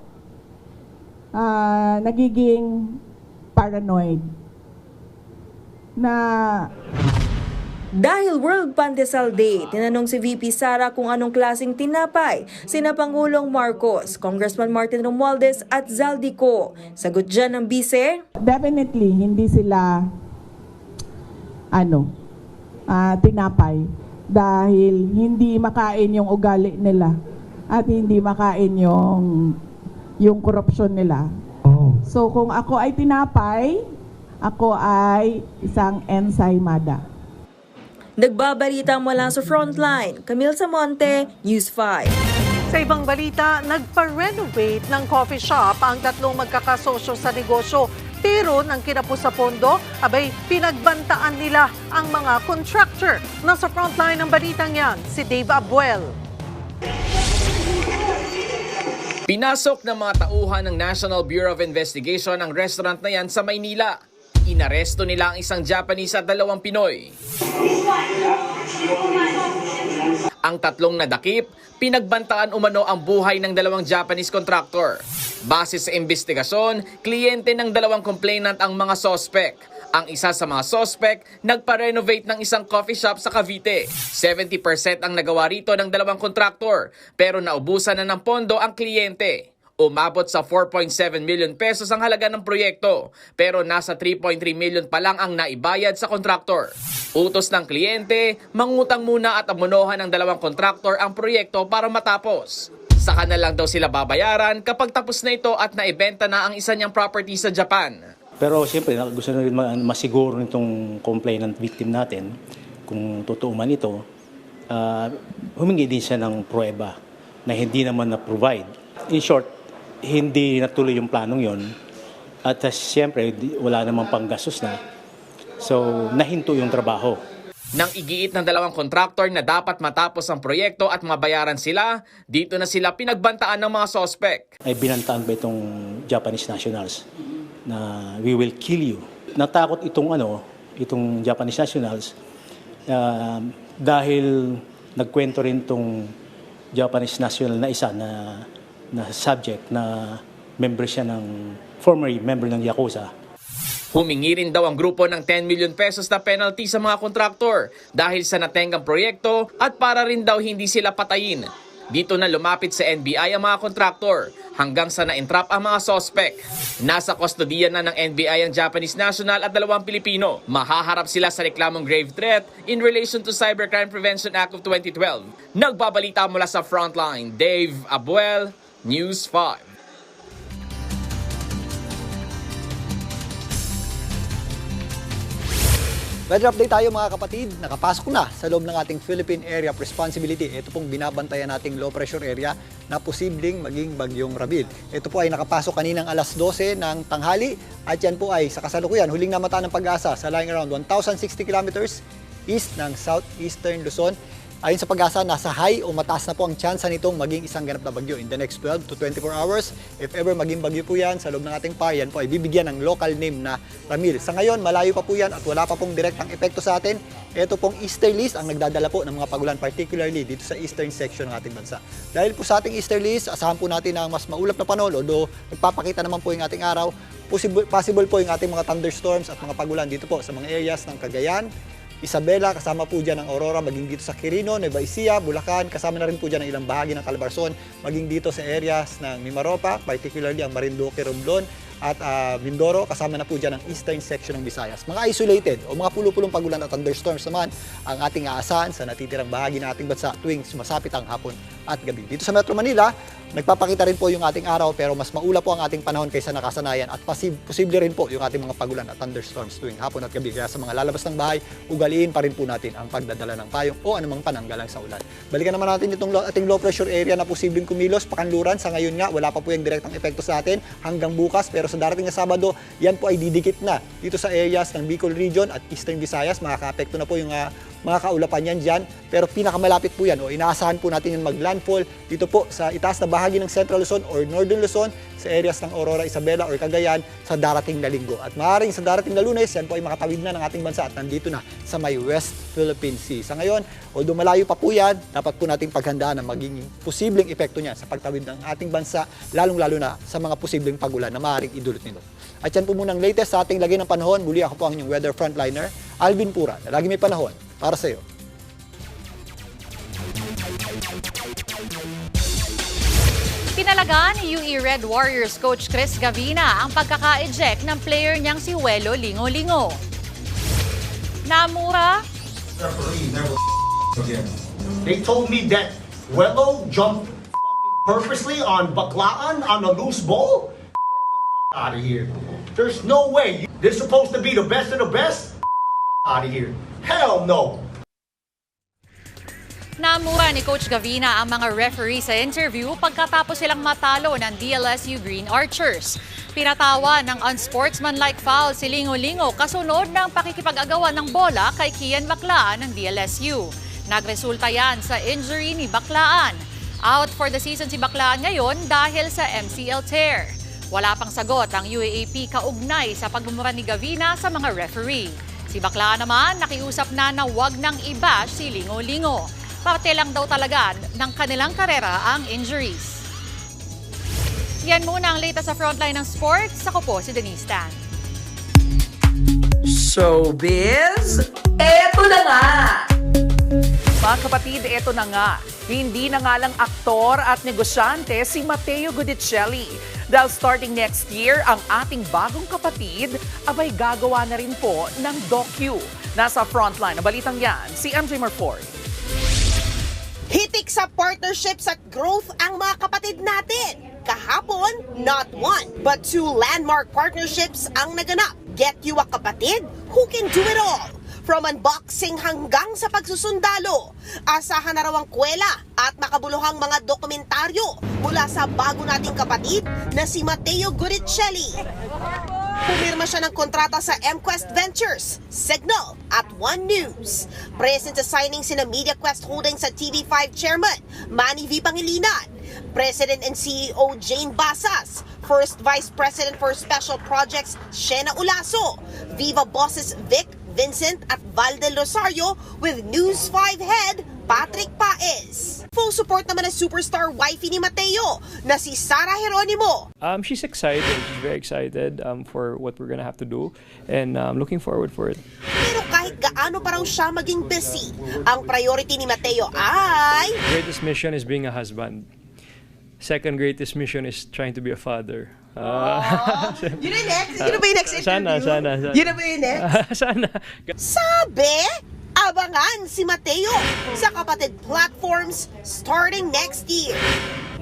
nagiging paranoid.
Dahil World Pandesal Day, tinanong si VP Sara kung anong klaseng tinapay sina Pangulong Marcos, Congressman Martin Romualdez at Zaldico. Sagot dyan ng bise?
Definitely, hindi sila tinapay. dahil hindi makain yung ugali nila at hindi makain yung korupsyon nila. So kung ako ay tinapay, ako ay isang ensaymada.
Nagbabalita mula sa Frontline, Camille Samonte, News 5.
Sa ibang balita, nagpa-renovate ng coffee shop ang tatlong magkakasosyo sa negosyo. Pero nang kinapos sa pondo, abay pinagbantaan nila ang mga contractor. Nasa frontline ng balitang yan, si Dave Abuel.
Pinasok ng mga tauhan ng National Bureau of Investigation ang restaurant na yan sa Maynila. Inaresto nila ang isang Japanese at 2 Pinoy. Ang tatlong nadakip, pinagbantaan umano ang buhay ng 2 Japanese contractor. Base sa investigasyon, kliyente ng 2 complainant ang mga sospek. Ang isa sa mga sospek, nagpa-renovate ng isang coffee shop sa Cavite. 70% ang nagawa rito ng 2 contractor, pero naubusan na ng pondo ang kliyente. Umabot sa 4.7 million pesos ang halaga ng proyekto, pero nasa 3.3 million pa lang ang naibayad sa kontraktor. Utos ng kliyente, mangutang muna at amunohan ng 2 kontraktor ang proyekto para matapos. Saka na lang daw sila babayaran kapag tapos na ito at naibenta na ang isa niyang property sa Japan.
Pero siyempre, gusto na rin masiguro nitong complainant victim natin, kung totoo man ito, humingi din siya ng pruweba na hindi naman na-provide. In short, hindi natuloy yung planong yon at siyempre wala namang panggastos na. So, nahinto yung trabaho.
Nang igiit ng 2 kontraktor na dapat matapos ang proyekto at mabayaran sila, dito na sila pinagbantaan ng mga sospek.
Ay binantaan ba itong Japanese nationals na we will kill you? Natakot itong Japanese nationals dahil nagkwento rin itong Japanese national na isa na subject na member siya former member ng Yakuza.
Humingi rin daw ang grupo ng 10 million pesos na penalty sa mga kontraktor dahil sa natengang proyekto at para rin daw hindi sila patayin. Dito na lumapit sa NBI ang mga kontraktor hanggang sa na-entrap ang mga sospek. Nasa kustodiya na ng NBI ang Japanese national at 2 Pilipino. Mahaharap sila sa reklamong grave threat in relation to Cybercrime Prevention Act of 2012. Nagbabalita mula sa Frontline, Dave Abuel, News 5.
Weather update tayo mga kapatid. Nakapasok na sa loob ng ating Philippine Area of Responsibility. Ito pong binabantayan nating low pressure area na posibleng maging bagyong Rabil. Ito po ay nakapasok kaninang alas 12 ng tanghali at yan po ay sa kasalukuyan huling namata ng Pag-asa sa lying around 1,060 kilometers east ng southeastern Luzon. Ayon sa Pag-asa, nasa high o mataas na po ang tsansa nitong maging isang ganap na bagyo in the next 12 to 24 hours. If ever maging bagyo po yan sa loob ng ating par, yan po ay bibigyan ng local name na Ramil. Sa ngayon, malayo pa po yan at wala pa pong direktang epekto sa atin. Ito pong easterlies ang nagdadala po ng mga pagulan, particularly dito sa eastern section ng ating bansa. Dahil po sa ating easterlies, asahan po natin ang mas maulap na panahon, although nagpapakita naman po yung ating araw, possible po yung ating mga thunderstorms at mga pagulan dito po sa mga areas ng Cagayan, Isabela, kasama po dyan ang Aurora, maging dito sa Quirino, Nueva Ecija, Bulacan, kasama na rin po dyan ang ilang bahagi ng Calabarzon, maging dito sa areas ng Mimaropa, particularly ang Marinduque, Romblon, at Mindoro, kasama na po dyan ang eastern section ng Visayas. Mga isolated o mga pulo-pulong pagulan at thunderstorms naman ang ating aasahan sa natitirang bahagi ng ating bansa tuwing sumasapit ang hapon at gabi. Dito sa Metro Manila, nagpapakita rin po yung ating araw pero mas maula po ang ating panahon kaysa nakasanayan at posible rin po yung ating mga pagulan at thunderstorms tuwing hapon at gabi. Kaya sa mga lalabas ng bahay, ugaliin pa rin po natin ang pagdadala ng payong o anumang pananggalang sa ulan. Balikan naman natin itong ating low pressure area na posibleng kumilos, pakanluran. Sa ngayon nga, wala pa po yung direktang epekto sa atin hanggang bukas pero sa darating na Sabado, yan po ay didikit na dito sa areas ng Bicol Region at Eastern Visayas. Makaka-apekto na po yung mga kaulapan yan dyan. Pero pinakamalapit po yan o inaasahan po natin yung mag-landfall dito po sa itaas na bahagi ng Central Luzon or Northern Luzon sa areas ng Aurora, Isabela or Cagayan sa darating na linggo. At maaaring sa darating na Lunes, yan po ay makatawid na ng ating bansa at nandito na sa may West Philippine Sea. Sa ngayon, although malayo pa po yan, dapat po nating paghandaan ang magiging posibleng epekto niyan sa pagtawid ng ating bansa, lalong-lalo na sa mga posibleng pagulan na maaaring idulot nito. At yan po munang latest sa ating lagay ng panahon. Muli ako po ang inyong weather frontliner, Alvin Pura, na lagi may panahon para sa iyo.
Pinalagaan ni UE Red Warriors coach Chris Gavina ang pagkaka-eject ng player niyang si Welo Lingo-Lingo. Namura,
again. They told me that Wello jumped purposely on Baklaan on a loose ball. Get the out of here. There's no way. They're supposed to be the best of the best. Out of here. Hell no.
Namura ni Coach Gavina ang mga referee sa interview pagkatapos silang matalo ng DLSU Green Archers. Pinatawa ng unsportsmanlike foul si Lingo-Lingo kasunod ng pakikipag-agawan ng bola kay Kian Baklaan ng DLSU. Nagresulta yan sa injury ni Baklaan. Out for the season si Baklaan ngayon dahil sa MCL tear. Wala pang sagot ang UAAP kaugnay sa pagmumura ni Gavina sa mga referee. Si Baklaan naman nakiusap na wag nang i-bash si Lingo-Lingo. Parte lang daw talaga ng kanilang karera ang injuries. Yan muna ang latest sa frontline ng sports. Ako po si Denise Tan.
Showbiz, eto na nga!
Mga kapatid, eto na nga. Hindi na nga lang aktor at negosyante si Matteo Guidicelli. Dahil starting next year, ang ating bagong kapatid, abay gagawa na rin po ng docu. Nasa frontline na balitang yan, si MJ Marfort.
Hitik sa partnerships at growth ang mga kapatid natin. Kahapon, not one, but 2 landmark partnerships ang naganap. Get you a kapatid who can do it all. From unboxing hanggang sa pagsusundalo, asahan na raw ang kwela at makabuluhang mga dokumentaryo mula sa bago nating kapatid na si Matteo Guidicelli. Pumirma siya ng kontrata sa MQuest Ventures, Signal at One News. Present sa signing sina MediaQuest Holdings at TV5 Chairman Manny V. Pangilinan, President and CEO Jane Basas, First Vice President for Special Projects Shena Ulaso, Viva Bosses Vic, Vincent at Val del Rosario with News 5 Head Patrick Paez. Full support naman ng superstar wifey ni Matteo na si Sara Geronimo.
She's excited. She's very excited for what we're gonna have to do, and looking forward for it.
Pero kahit gaano pa raw siya maging busy, ang priority ni Matteo ay...
Greatest mission is being a husband. Second greatest mission is trying to be a father.
Yun na next? Yun na ba yung next interview?
Sana.
Yun na ba yung next?
Sana.
Sabi, abangan si Matteo sa kapatid platforms starting next year.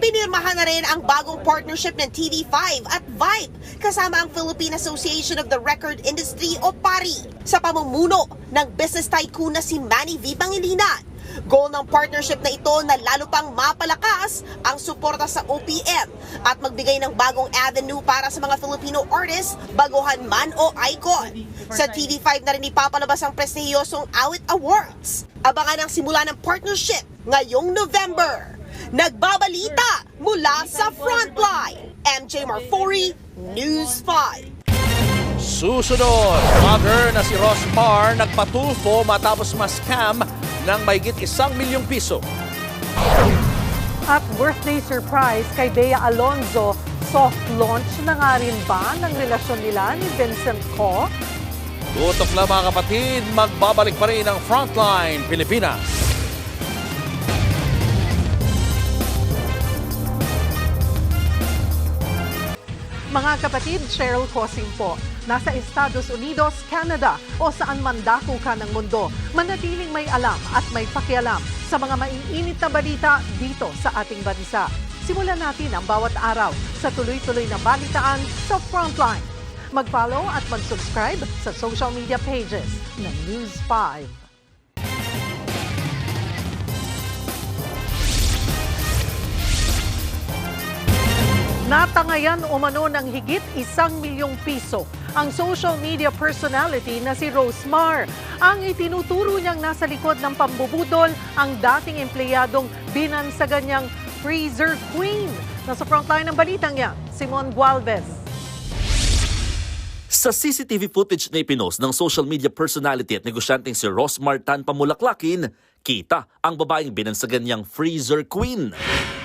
Pinirmahan na rin ang bagong partnership ng TV5 at Vibe kasama ang Philippine Association of the Record Industry o PARI sa pamumuno ng business tycoon na si Manny V. Pangilinan. Goal ng partnership na ito na lalo pang mapalakas ang suporta sa OPM at magbigay ng bagong avenue para sa mga Filipino artists, baguhan man o icon. Sa TV5 na rin ipapalabas ang prestihiyosong Awit Awards. Abangan ang simula ng partnership ngayong November. Nagbabalita mula sa Frontline, MJ Marfori, News 5.
Susunod, vlogger na si Rosmar nagpatulfo matapos ma-scam ng mahigit 1 milyong piso.
At birthday surprise kay Bea Alonzo, soft launch na nga rin ba ng relasyon nila ni Vincent Co?
Tutok lang mga kapatid, magbabalik pa rin ang Frontline Pilipinas.
Mga kapatid, Cheryl Cosing po. Nasa Estados Unidos, Canada o saan man dako ka ng mundo, manatiling may alam at may pakialam sa mga maiinit na balita dito sa ating bansa. Simulan natin ang bawat araw sa tuloy-tuloy na balitaan sa Frontline. Mag-follow at mag-subscribe sa social media pages ng News 5. Natangayan umano ng higit 1 milyong piso ang social media personality na si Rosmar. Ang itinuturo niyang nasa likod ng pambubudol ang dating empleyadong binansagan niyang Freezer Queen. Nasa frontline ng balitang yan, Simon Gualvez.
Sa CCTV footage na ipinost ng social media personality at negosyanteng si Rosmar Tan Pamulaklakin, kita ang babaeng binansagan niyang Freezer Queen.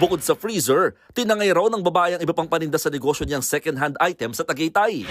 Bukod sa freezer, tinangay raw ng babae ang iba pang paninda sa negosyo niyang second-hand items sa Tagaytay.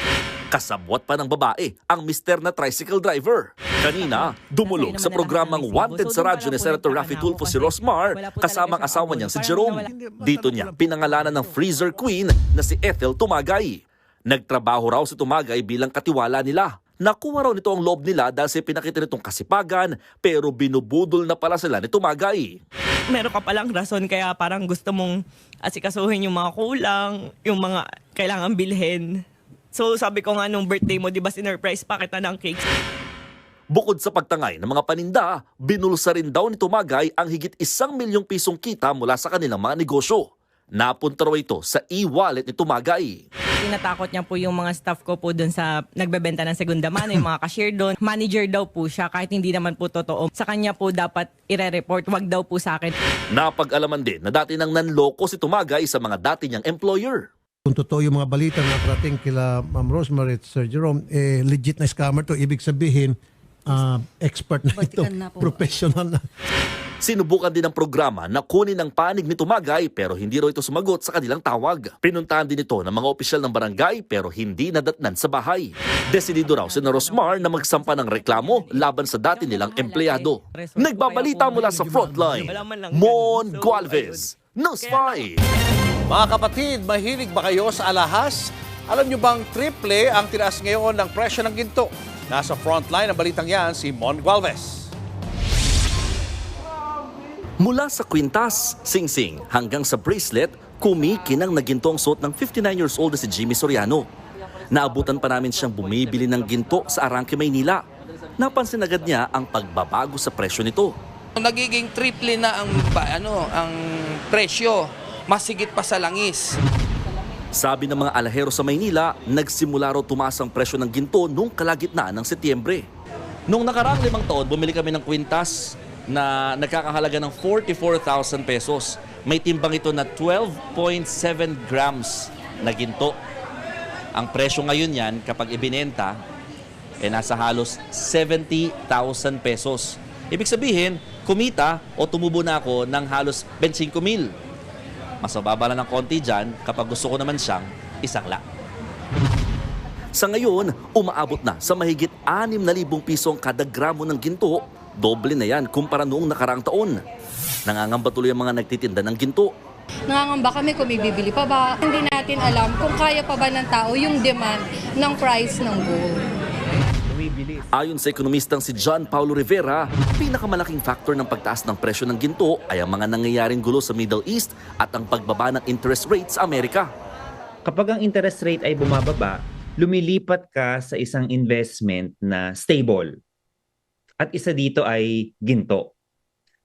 Kasabwat pa ng babae ang mister na tricycle driver. Kanina, dumulog sa programang Wanted sa radyo ni Senator Raffy Tulfo si Rosmar kasama ang asawa niyang si Jerome. Dito niya pinangalanan ng Freezer Queen na si Ethel Tumagay. Nagtrabaho raw si Tumagay bilang katiwala nila. Nakuha raw nito ang loob nila dahil sa pinakita nitong kasipagan pero binubudol na pala sila ni Tumagay.
Meron ka palang rason kaya parang gusto mong asikasuhin yung mga kulang, yung mga kailangan bilhin. So sabi ko nga nung birthday mo, di ba sinurprise pa kita ng cake?
Bukod sa pagtangay ng mga paninda, binulsa rin daw ni Tumagay ang higit 1 milyong pisong kita mula sa kanilang mga negosyo. Napunta raw ito sa e-wallet ni Tumagay.
Tinatakot niya po yung mga staff ko po doon sa nagbebenta ng segunda mano, yung mga cashier doon. Manager daw po siya kahit hindi naman po totoo. Sa kanya po dapat ire-report, wag daw po sa akin.
Napag-alaman din na dati nang nanloko si Tumagay sa mga dati niyang employer.
Kung totoo yung mga balita na parating kila Ma'am Rosemary at Sir Jerome, legit na scammer to. Ibig sabihin, expert na ito, professional na.
Sinubukan din ng programa na kunin ang panig ni Tumagay pero hindi raw ito sumagot sa kanilang tawag. Pinuntahan din ito ng mga opisyal ng barangay pero hindi nadatnan sa bahay. Desidido raw si Rosmar na magsampa ng reklamo laban sa dati nilang empleyado. Nagbabalita mula sa Frontline, Mon Gualvez, News 5.
Mga kapatid, mahilig ba kayo sa alahas? Alam nyo bang triple ang tinaas ngayon ng presyo ng ginto? Nasa Frontline ang balitang yan si Mon Gualvez.
Mula sa kwintas, singsing hanggang sa bracelet, kumikinang na ginto ang suot ng 59 years old na si Jimmy Soriano. Naabutan pa namin siyang bumibili ng ginto sa Arangke, Maynila. Napansin agad niya ang pagbabago sa presyo nito.
Nagiging triple na ang presyo, masigit pa sa langis.
Sabi ng mga alahero sa Maynila, nagsimula raw tumaas ang presyo ng ginto noong kalagitnaan ng Setyembre. Noong nakaraang 5 taon, bumili kami ng kwintas na nagkakahalaga ng 44,000 pesos. May timbang ito na 12.7 grams na ginto. Ang presyo ngayon yan, kapag ibinenta, nasa halos 70,000 pesos. Ibig sabihin, kumita o tumubo na ako ng halos 25,000. Mas mababa na ng konti dyan kapag gusto ko naman siyang isangla. Sa ngayon, umaabot na sa mahigit 6,000 pisong kada gramo ng ginto. Doble na yan kumpara noong nakaraang taon. Nangangamba tuloy ang mga nagtitinda ng ginto.
Nangangamba kami kung may bibili pa ba. Hindi natin alam kung kaya pa ba ng tao yung demand ng price ng gold.
Ayon sa ekonomistang si John Paulo Rivera, pinakamalaking factor ng pagtaas ng presyo ng ginto ay ang mga nangyayaring gulo sa Middle East at ang pagbaba ng interest rate sa Amerika.
Kapag ang interest rate ay bumababa, lumilipat ka sa isang investment na stable. At isa dito ay ginto.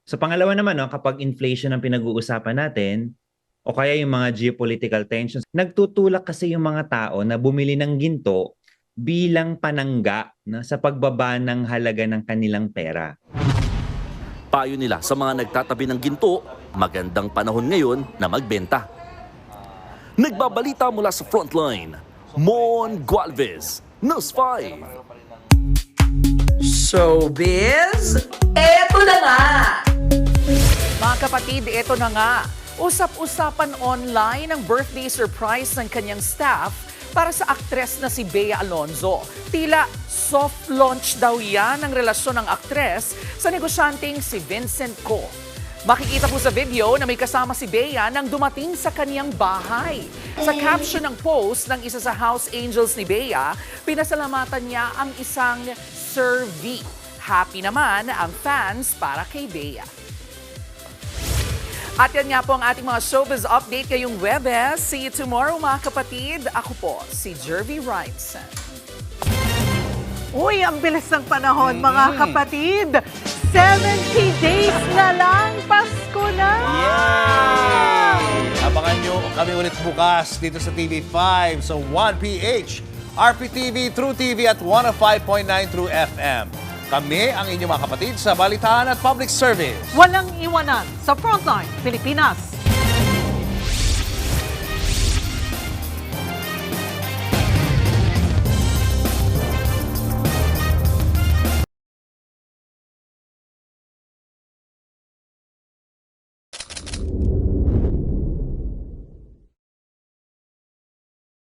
So pangalawa naman, kapag inflation ang pinag-uusapan natin, o kaya yung mga geopolitical tensions, nagtutulak kasi yung mga tao na bumili ng ginto bilang panangga sa pagbaba ng halaga ng kanilang pera.
Payo nila sa mga nagtatabi ng ginto, magandang panahon ngayon na magbenta. Nagbabalita mula sa Frontline, Mon Gualvez, News 5.
Showbiz, eto na nga!
Mga kapatid, eto na nga. Usap-usapan online ang birthday surprise ng kanyang staff para sa aktres na si Bea Alonzo. Tila soft launch daw yan ang relasyon ng aktres sa negosyanteng si Vincent Co. Makikita po sa video na may kasama si Bea nang dumating sa kaniyang bahay. Sa caption ng post ng isa sa house angels ni Bea, pinasalamatan niya ang isang Sir V. Happy naman ang fans para kay Bea. At yan nga po ang ating mga showbiz update ngayong Webes. See you tomorrow mga kapatid. Ako po si Jervy Wrightson. Uy, ang bilis ng panahon mga kapatid. 70 days na lang, Pasko na!
Yeah! Abangan nyo kami ulit bukas dito sa TV5 sa 1PH, RPTV, True TV at 105.9 True FM. Kami ang inyong mga kapatid sa balitaan at public service.
Walang iwanan sa Frontline Pilipinas.